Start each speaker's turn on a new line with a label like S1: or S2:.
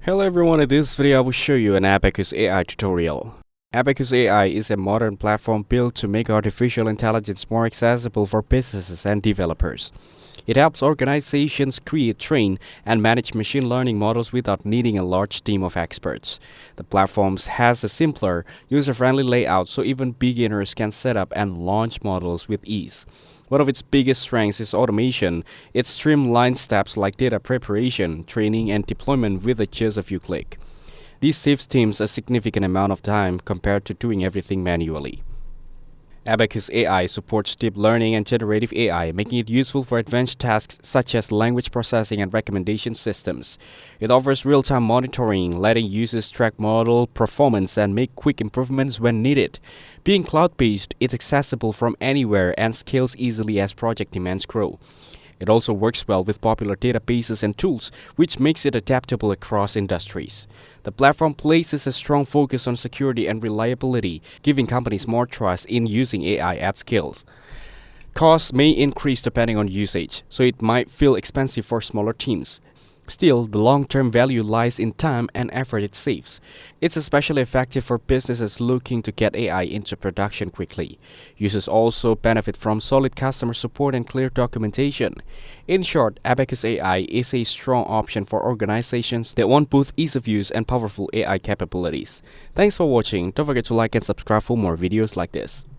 S1: Hello everyone, in this video I will show you an Abacus AI tutorial. Abacus AI is a modern platform built to make artificial intelligence more accessible for businesses and developers. It helps organizations create, train, and manage machine learning models without needing a large team of experts. The platform has a simpler, user-friendly layout so even beginners can set up and launch models with ease. One of its biggest strengths is automation. It streamlines steps like data preparation, training, and deployment with just a few clicks. This saves teams a significant amount of time compared to doing everything manually. Abacus AI supports deep learning and generative AI, making it useful for advanced tasks such as language processing and recommendation systems. It offers real-time monitoring, letting users track model performance and make quick improvements when needed. Being cloud-based, it's accessible from anywhere and scales easily as project demands grow. It also works well with popular databases and tools, which makes it adaptable across industries. The platform places a strong focus on security and reliability, giving companies more trust in using AI at scale. Costs may increase depending on usage, so it might feel expensive for smaller teams. Still, the long-term value lies in time and effort it saves. It's especially effective for businesses looking to get AI into production quickly. Users also benefit from solid customer support and clear documentation. In short, Abacus AI is a strong option for organizations that want both ease of use and powerful AI capabilities. Thanks for watching. Don't forget to like and subscribe for more videos like this.